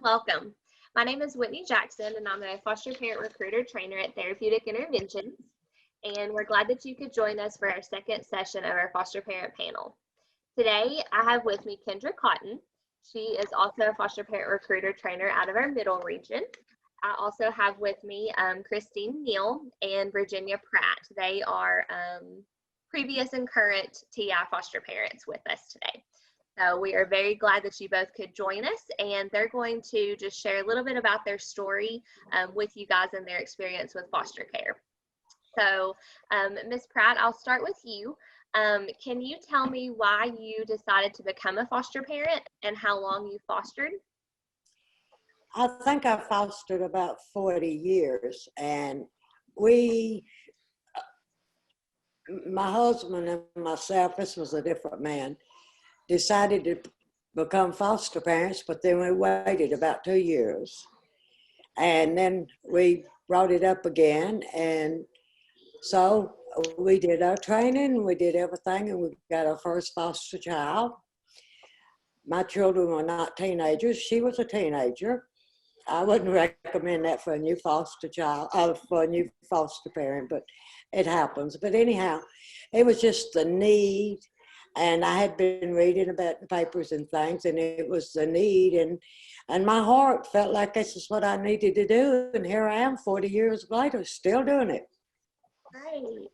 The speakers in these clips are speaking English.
Welcome. My name is Whitney Jackson, and I'm a foster parent recruiter trainer at Therapeutic Interventions. And we're glad that you could join us for our second session of our foster parent panel. Today, I have with me Kendra Cotton. She is also a foster parent recruiter trainer out of our middle region. I also have with me Christine Neal and Virginia Pratt. They are previous and current TI foster parents with us today. So we are very glad that you both could join us, and they're going to just share a little bit about their story with you guys and their experience with foster care. So Ms. Pratt, I'll start with you. Can you tell me why you decided to become a foster parent and how long you fostered? I think I fostered about 40 years, and we, my husband and myself, this was a different man, decided to become foster parents, but then we waited about 2 years. And then we brought it up again, and so we did our training, we did everything, and we got our first foster child. My children were not teenagers. She was a teenager. I wouldn't recommend that for a new foster child, for a new foster parent, but it happens. But anyhow, it was just the need, and I had been reading about the papers and things, and it was the need, and my heart felt like this is what I needed to do, and here I am 40 years later, still doing it. Great.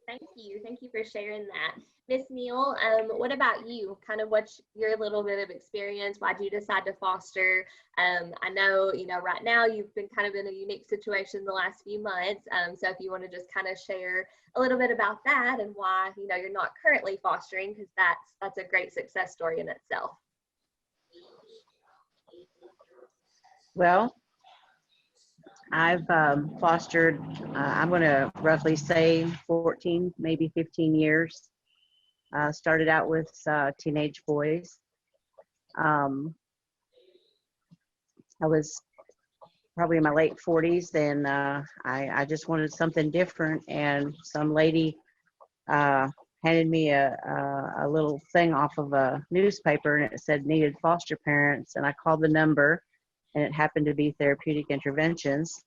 Thank you. Thank you for sharing that. Miss Neal, what about you? Kind of what's your little bit of experience? Why did you decide to foster? I know, right now you've been kind of in a unique situation the last few months. So if you want to just kind of share a little bit about that and why, you're not currently fostering, because that's a great success story in itself. Well, I've fostered, I'm going to roughly say 14, maybe 15 years. Started out with teenage boys. I was probably in my late 40s, and I just wanted something different, and some lady handed me a little thing off of a newspaper, and it said needed foster parents, and I called the number, and it happened to be Therapeutic Interventions.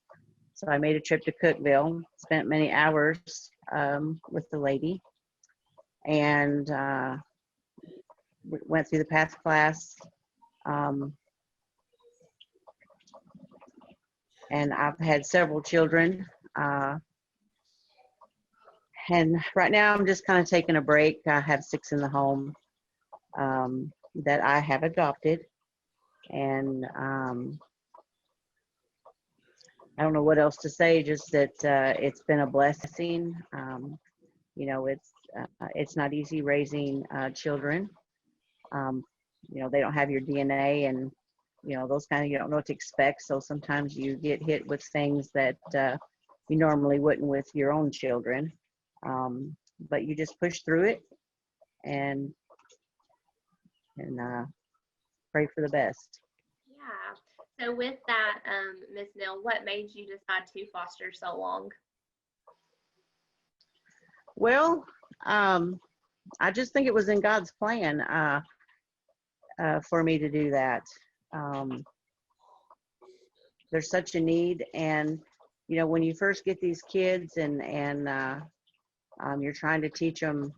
So I made a trip to Cookeville, spent many hours with the lady, and went through the PATH class. And I've had several children. And right now I'm just kind of taking a break. I have 6 in the home that I have adopted. And I don't know what else to say, just that it's been a blessing. It's not easy raising children. They don't have your DNA, and those kind of, you don't know what to expect. So sometimes you get hit with things that you normally wouldn't with your own children. But you just push through it and pray for the best. Yeah. So with that, Ms. Neal, what made you decide to foster so long? Well, I just think it was in God's plan for me to do that. There's such a need, and when you first get these kids and you're trying to teach them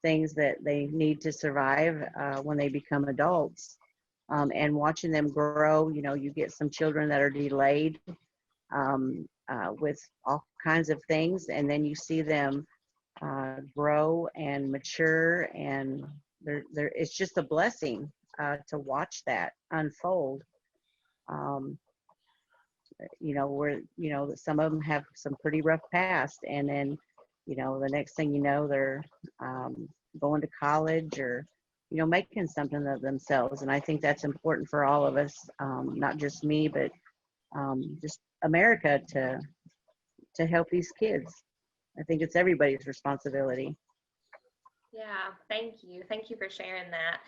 things that they need to survive when they become adults, and watching them grow, you get some children that are delayed with all kinds of things, and then you see them grow and mature, and it's just a blessing to watch that unfold. Where some of them have some pretty rough past, and then the next thing you know, they're going to college, or making something of themselves. And I think that's important for all of us, not just me, but just America, to help these kids. I think it's everybody's responsibility. Yeah, thank you. Thank you for sharing that.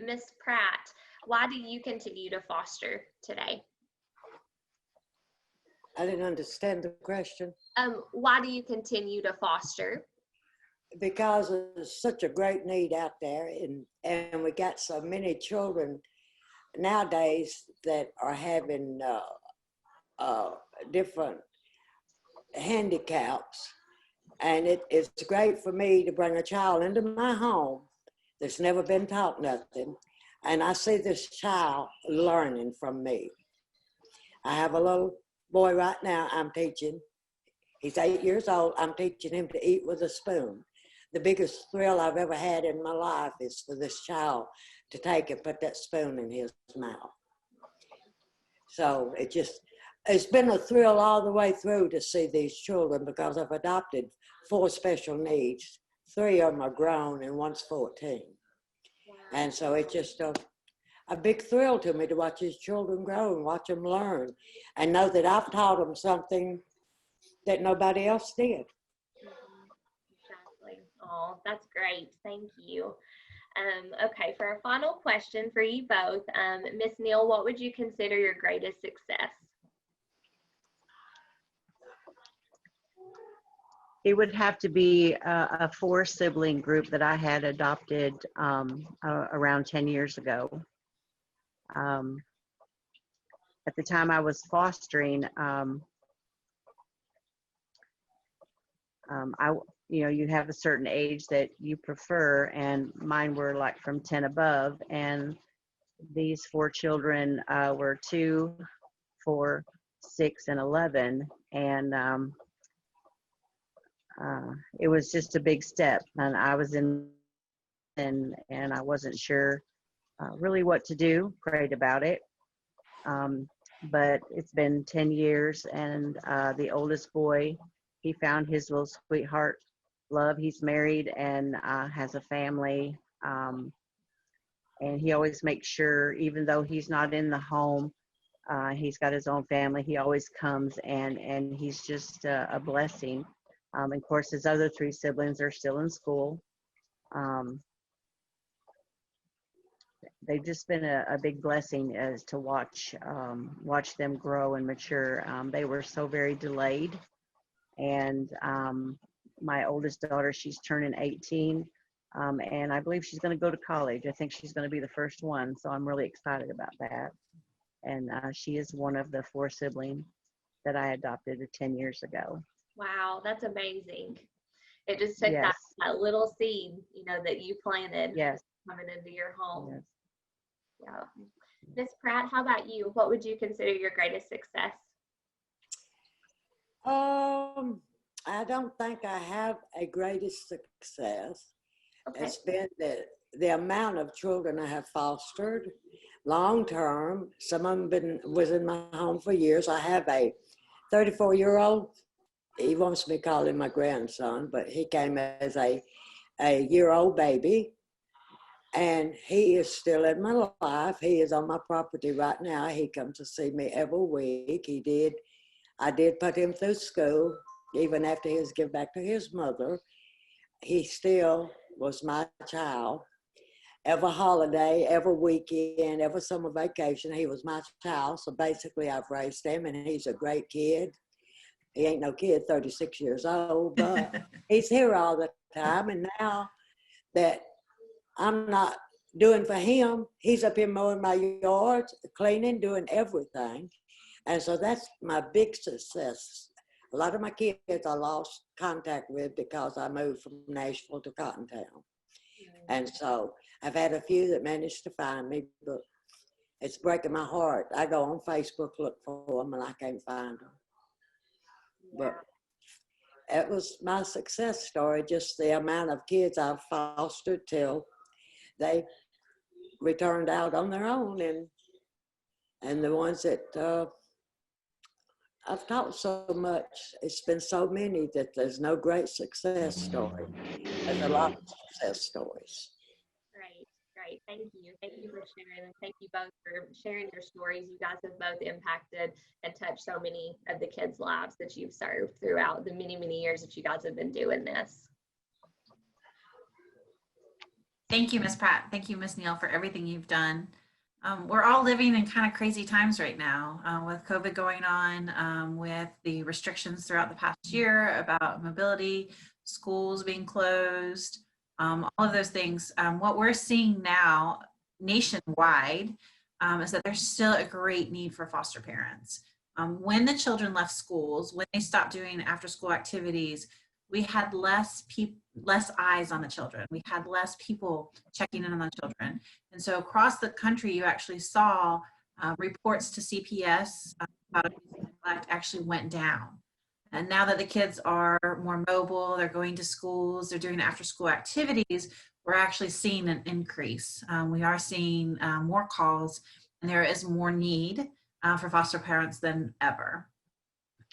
Ms. Pratt, why do you continue to foster today? I didn't understand the question. Why do you continue to foster? Because there's such a great need out there, and we got so many children nowadays that are having different handicaps. And it's great for me to bring a child into my home that's never been taught nothing. And I see this child learning from me. I have a little boy right now I'm teaching. He's 8 years old. I'm teaching him to eat with a spoon. The biggest thrill I've ever had in my life is for this child to take and put that spoon in his mouth. So it's been a thrill all the way through to see these children, because I've adopted 4 special needs. 3 of them are grown and one's 14. And so it's just a big thrill to me to watch these children grow and watch them learn and know that I've taught them something that nobody else did. Exactly. Oh, that's great. Thank you. Okay, for our final question for you both, Miss Neal, what would you consider your greatest success? It would have to be a 4-sibling group that I had adopted around 10 years ago. At the time I was fostering, you have a certain age that you prefer, and mine were like from 10 above, and these 4 children were 2, 4, 6, and 11, and it was just a big step, and I was and I wasn't sure really what to do. Prayed about it, but it's been 10 years, and the oldest boy, he found his little sweetheart love. He's married and has a family, and he always makes sure, even though he's not in the home, he's got his own family. He always comes, and he's just a blessing. Of course, his other 3 siblings are still in school. They've just been a big blessing as to watch them grow and mature. They were so very delayed, and my oldest daughter, she's turning 18, and I believe she's going to go to college. I think she's going to be the first one, so I'm really excited about that. And she is one of the 4 siblings that I adopted 10 years ago. Wow, that's amazing. It just took Yes. that little seed, that you planted Yes. coming into your home. Yes. Yeah. Miss Pratt, how about you? What would you consider your greatest success? I don't think I have a greatest success. Okay. It's been the amount of children I have fostered long term. Some of them was in my home for years. I have a 34-year-old. He wants me to call him my grandson, but he came as a year-old baby, and he is still in my life. He is on my property right now. He comes to see me every week. I did put him through school, even after he was given back to his mother. He still was my child. Every holiday, every weekend, every summer vacation, he was my child. So basically, I've raised him, and he's a great kid. He ain't no kid, 36 years old, but he's here all the time. And now that I'm not doing for him, he's up here mowing my yard, cleaning, doing everything. And so that's my big success. A lot of my kids I lost contact with because I moved from Nashville to Cottontown. And so I've had a few that managed to find me, but it's breaking my heart. I go on Facebook, look for them, and I can't find them. But it was my success story, just the amount of kids I've fostered till they returned out on their own, and the ones that I've taught so much. It's been so many that there's no great success story. There's a lot of success stories. Great. Thank you. Thank you for sharing. And thank you both for sharing your stories. You guys have both impacted and touched so many of the kids' lives that you've served throughout the many, many years that you guys have been doing this. Thank you, Miss Pratt. Thank you, Miss Neal, for everything you've done. We're all living in kind of crazy times right now with COVID going on, with the restrictions throughout the past year about mobility, schools being closed, all of those things. What we're seeing now nationwide is that there's still a great need for foster parents. When the children left schools, when they stopped doing after school activities, we had less eyes on the children. We had less people checking in on the children. And so across the country, you actually saw reports to CPS about abuse and neglect actually went down. And now that the kids are more mobile, they're going to schools, they're doing after school activities, we're actually seeing an increase. We are seeing more calls, and there is more need for foster parents than ever.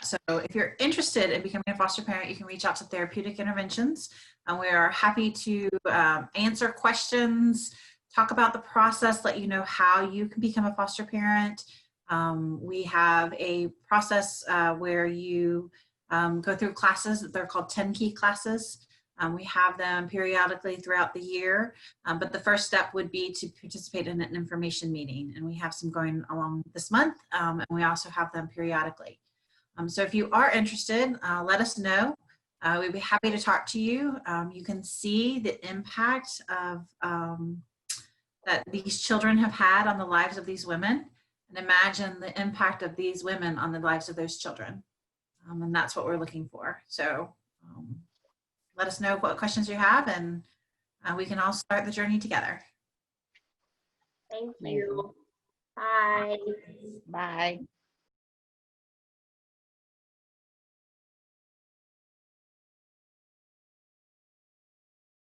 So if you're interested in becoming a foster parent, you can reach out to Therapeutic Interventions. And we are happy to answer questions, talk about the process, let you know how you can become a foster parent. We have a process where you go through classes. They're called 10-key classes. We have them periodically throughout the year, but the first step would be to participate in an information meeting. And we have some going along this month, and we also have them periodically. So if you are interested, let us know. We'd be happy to talk to you. You can see the impact of that these children have had on the lives of these women, and imagine the impact of these women on the lives of those children. And that's what we're looking for. So let us know what questions you have, and we can all start the journey together. Thank Amazing. you. Bye. Bye.